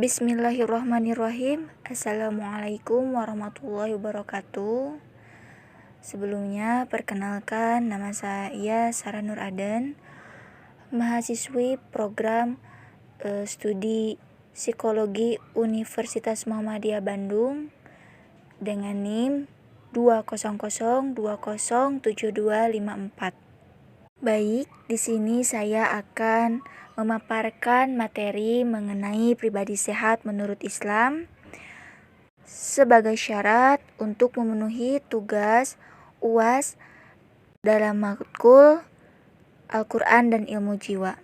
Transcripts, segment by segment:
Bismillahirrahmanirrahim. Assalamualaikum warahmatullahi wabarakatuh. Sebelumnya, perkenalkan nama saya Sarah Nur Aden, mahasiswi program studi Psikologi Universitas Muhammadiyah Bandung dengan NIM 200207254. Baik, di sini saya akan memaparkan materi mengenai pribadi sehat menurut Islam sebagai syarat untuk memenuhi tugas UAS dalam matkul Al-Quran dan ilmu jiwa.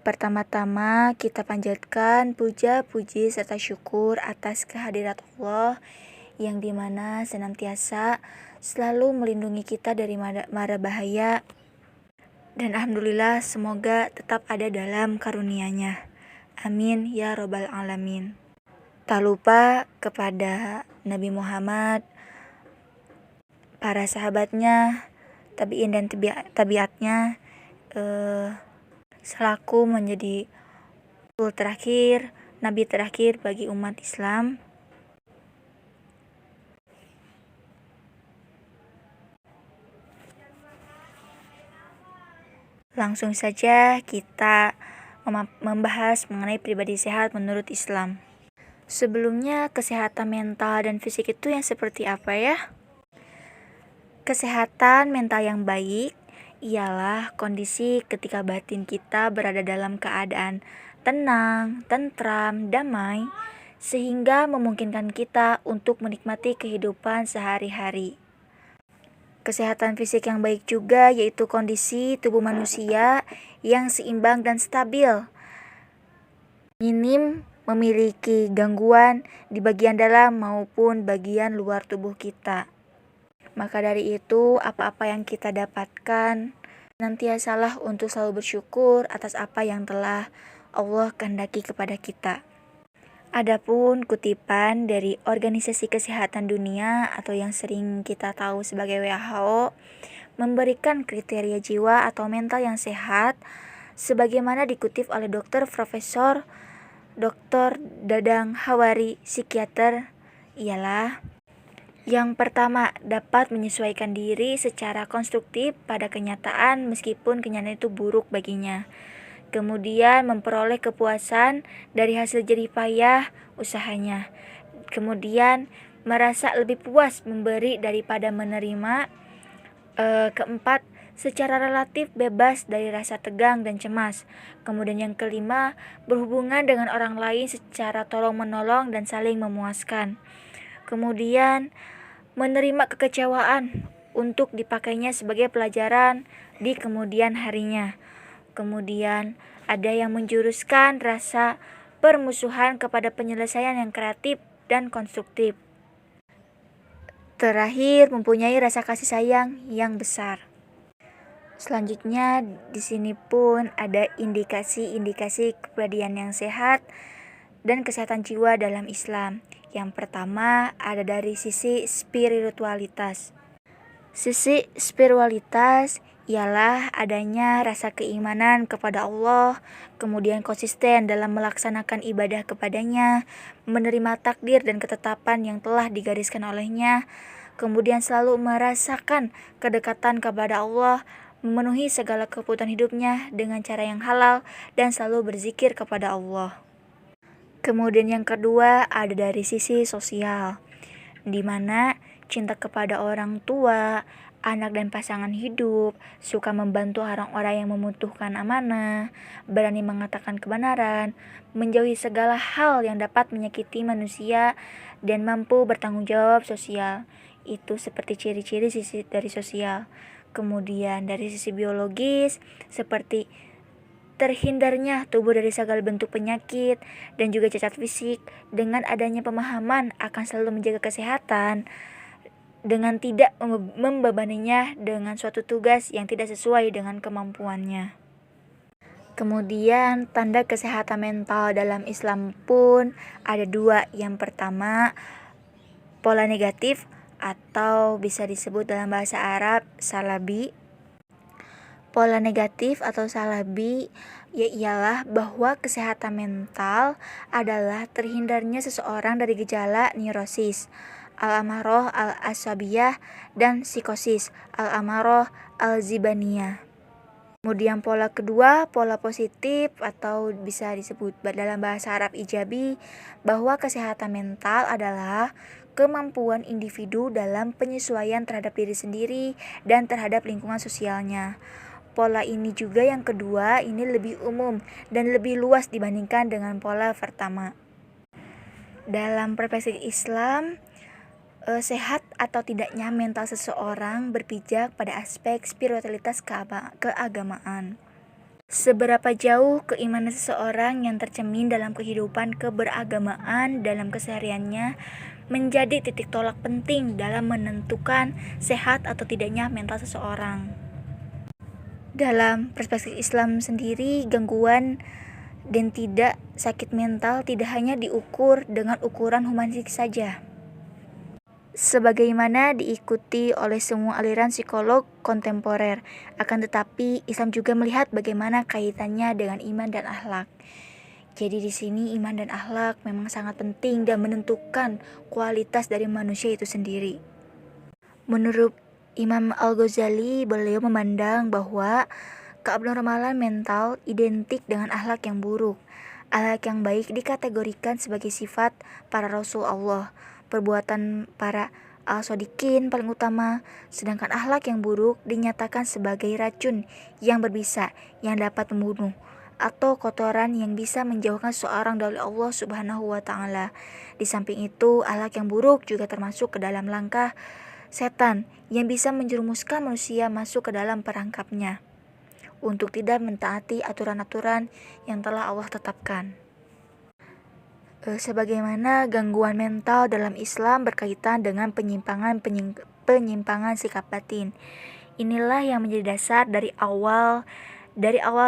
Pertama-tama kita panjatkan puja-puji serta syukur atas kehadirat Allah yang dimana senantiasa selalu melindungi kita dari mara bahaya. Dan alhamdulillah semoga tetap ada dalam karunia-Nya. Amin ya robbal alamin. Tak lupa kepada Nabi Muhammad, para sahabatnya, tabi'in dan tabiatnya selaku menjadi rasul terakhir, nabi terakhir bagi umat Islam. Langsung saja kita membahas mengenai pribadi sehat menurut Islam. Sebelumnya, kesehatan mental dan fisik itu yang seperti apa ya? Kesehatan mental yang baik ialah kondisi ketika batin kita berada dalam keadaan tenang, tentram, damai, sehingga memungkinkan kita untuk menikmati kehidupan sehari-hari. Kesehatan fisik yang baik juga yaitu kondisi tubuh manusia yang seimbang dan stabil, minim memiliki gangguan di bagian dalam maupun bagian luar tubuh kita. Maka dari itu, apa-apa yang kita dapatkan, nantiasalah untuk selalu bersyukur atas apa yang telah Allah kehendaki kepada kita. Adapun kutipan dari Organisasi Kesehatan Dunia atau yang sering kita tahu sebagai WHO memberikan kriteria jiwa atau mental yang sehat sebagaimana dikutip oleh Profesor Dr. Dadang Hawari, psikiater, ialah yang pertama, dapat menyesuaikan diri secara konstruktif pada kenyataan meskipun kenyataan itu buruk baginya. Kemudian memperoleh kepuasan dari hasil jerih payah usahanya. Kemudian merasa lebih puas memberi daripada menerima. Keempat, secara relatif bebas dari rasa tegang dan cemas. Kemudian yang kelima, berhubungan dengan orang lain secara tolong-menolong dan saling memuaskan. Kemudian menerima kekecewaan untuk dipakainya sebagai pelajaran di kemudian harinya. Kemudian ada yang menjuruskan rasa permusuhan kepada penyelesaian yang kreatif dan konstruktif. Terakhir, mempunyai rasa kasih sayang yang besar. Selanjutnya, di sini pun ada indikasi-indikasi kepribadian yang sehat dan kesehatan jiwa dalam Islam. Yang pertama ada dari sisi spiritualitas. Sisi spiritualitas ialah adanya rasa keimanan kepada Allah, kemudian konsisten dalam melaksanakan ibadah kepadanya, menerima takdir dan ketetapan yang telah digariskan olehnya, kemudian selalu merasakan kedekatan kepada Allah, memenuhi segala kebutuhan hidupnya dengan cara yang halal, dan selalu berzikir kepada Allah. Kemudian yang kedua ada dari sisi sosial, di mana cinta kepada orang tua, anak dan pasangan hidup, suka membantu orang-orang yang membutuhkan amanah, berani mengatakan kebenaran, menjauhi segala hal yang dapat menyakiti manusia, dan mampu bertanggung jawab sosial. Itu seperti ciri-ciri sisi dari sosial. Kemudian dari sisi biologis, seperti terhindarnya tubuh dari segala bentuk penyakit dan juga cacat fisik dengan adanya pemahaman akan selalu menjaga kesehatan dengan tidak membebaninya dengan suatu tugas yang tidak sesuai dengan kemampuannya. Kemudian tanda kesehatan mental dalam Islam pun ada dua. Yang pertama, pola negatif atau bisa disebut dalam bahasa Arab salabi. Pola negatif atau salabi ialah bahwa kesehatan mental adalah terhindarnya seseorang dari gejala neurosis, al-amarah al-asabiyah, dan psikosis, al-amarah al-zibaniyah. Kemudian pola kedua, pola positif atau bisa disebut dalam bahasa Arab ijabi, bahwa kesehatan mental adalah kemampuan individu dalam penyesuaian terhadap diri sendiri dan terhadap lingkungan sosialnya. Pola ini juga yang kedua, ini lebih umum dan lebih luas dibandingkan dengan pola pertama. Dalam perspektif Islam, sehat atau tidaknya mental seseorang berpijak pada aspek spiritualitas keagamaan. Seberapa jauh keimanan seseorang yang tercermin dalam kehidupan keberagamaan dalam kesehariannya menjadi titik tolak penting dalam menentukan sehat atau tidaknya mental seseorang. Dalam perspektif Islam sendiri, gangguan dan tidak sakit mental tidak hanya diukur dengan ukuran humanistik saja, sebagaimana diikuti oleh semua aliran psikolog kontemporer. Akan tetapi, Islam juga melihat bagaimana kaitannya dengan iman dan akhlak. Jadi di sini iman dan akhlak memang sangat penting dan menentukan kualitas dari manusia itu sendiri. Menurut Imam Al-Ghazali, beliau memandang bahwa keabnormalan mental identik dengan akhlak yang buruk. Akhlak yang baik dikategorikan sebagai sifat para rasul Allah, perbuatan para al-sodikin paling utama, sedangkan akhlak yang buruk dinyatakan sebagai racun yang berbisa yang dapat membunuh, atau kotoran yang bisa menjauhkan seorang dari Allah Subhanahu wa Ta'ala. Di samping itu, akhlak yang buruk juga termasuk ke dalam langkah setan yang bisa menjerumuskan manusia masuk ke dalam perangkapnya untuk tidak mentaati aturan-aturan yang telah Allah tetapkan. Sebagaimana gangguan mental dalam Islam berkaitan dengan penyimpangan sikap batin. Inilah yang menjadi dasar dari awal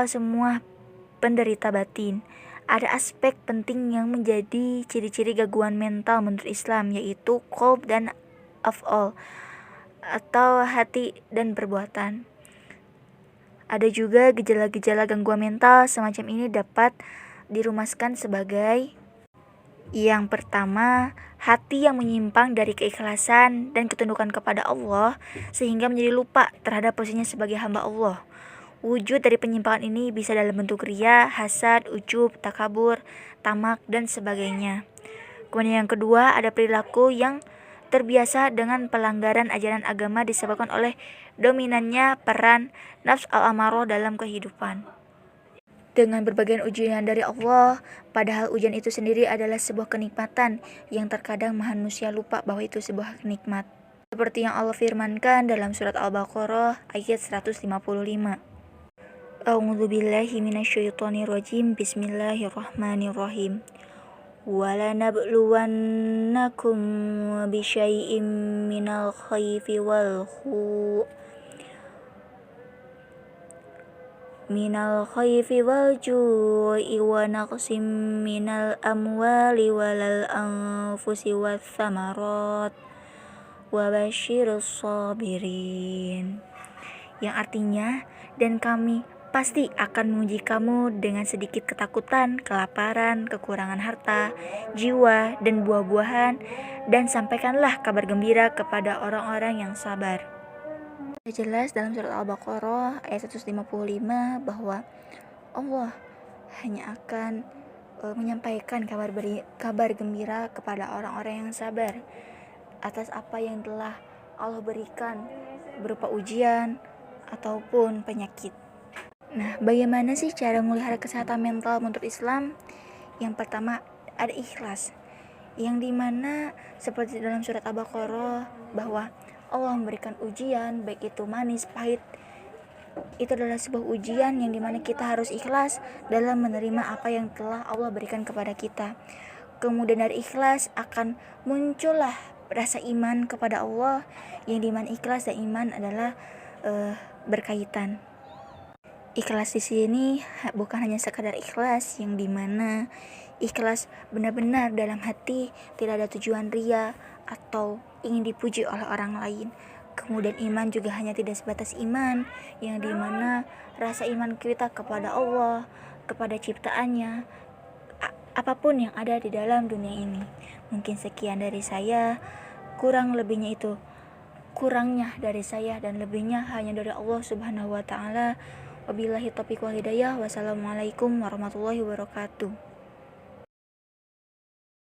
semua penderita batin. Ada aspek penting yang menjadi ciri-ciri gangguan mental menurut Islam, yaitu qalb dan af'al atau hati dan perbuatan. Ada juga gejala-gejala gangguan mental semacam ini dapat dirumuskan sebagai: yang pertama, hati yang menyimpang dari keikhlasan dan ketundukan kepada Allah sehingga menjadi lupa terhadap posisinya sebagai hamba Allah. Wujud dari penyimpangan ini bisa dalam bentuk riya, hasad, ujub, takabur, tamak, dan sebagainya. Kemudian yang kedua, ada perilaku yang terbiasa dengan pelanggaran ajaran agama disebabkan oleh dominannya peran nafs al-amarah dalam kehidupan. Dengan berbagai ujian dari Allah, padahal ujian itu sendiri adalah sebuah kenikmatan yang terkadang manusia lupa bahwa itu sebuah nikmat. Seperti yang Allah firmankan dalam surat Al-Baqarah ayat 155. A'udzubillahi minasyaitonirrajim. Bismillahirrahmanirrahim. وَلَنَبْلُوَنَّكُمْ بِشَيْءٍ مِّنَ الْخَوْفِ وَالْجُوعِ وَنَقْصٍ مِّنَ الْأَمْوَالِ وَالْأَنفُسِ وَالثَّمَرَاتِ وَبَشِّرِ الصَّابِرِينَ. Yang artinya, dan kami pasti akan menguji kamu dengan sedikit ketakutan, kelaparan, kekurangan harta, jiwa, dan buah-buahan, dan sampaikanlah kabar gembira kepada orang-orang yang sabar. Jelas dalam surat Al-Baqarah ayat 155 bahwa Allah hanya akan menyampaikan kabar gembira kepada orang-orang yang sabar atas apa yang telah Allah berikan berupa ujian ataupun penyakit. Nah, bagaimana sih cara memelihara kesehatan mental menurut Islam? Yang pertama, ada ikhlas, yang dimana seperti dalam surat Al-Baqarah bahwa Allah memberikan ujian, baik itu manis, pahit. Itu adalah sebuah ujian yang dimana kita harus ikhlas dalam menerima apa yang telah Allah berikan kepada kita. Kemudian dari ikhlas akan muncullah rasa iman kepada Allah, yang dimana ikhlas dan iman adalah berkaitan. Ikhlas di sini bukan hanya sekadar ikhlas, yang dimana ikhlas benar-benar dalam hati, tidak ada tujuan ria atau ingin dipuji oleh orang lain. Kemudian iman juga hanya tidak sebatas iman, yang dimana rasa iman kita kepada Allah, kepada ciptaannya, apapun yang ada di dalam dunia ini. Mungkin sekian dari saya, kurang lebihnya itu kurangnya dari saya dan lebihnya hanya dari Allah Subhanahu wa taala. Wabillahi taufiq wal hidayah. Wassalamualaikum warahmatullahi wabarakatuh.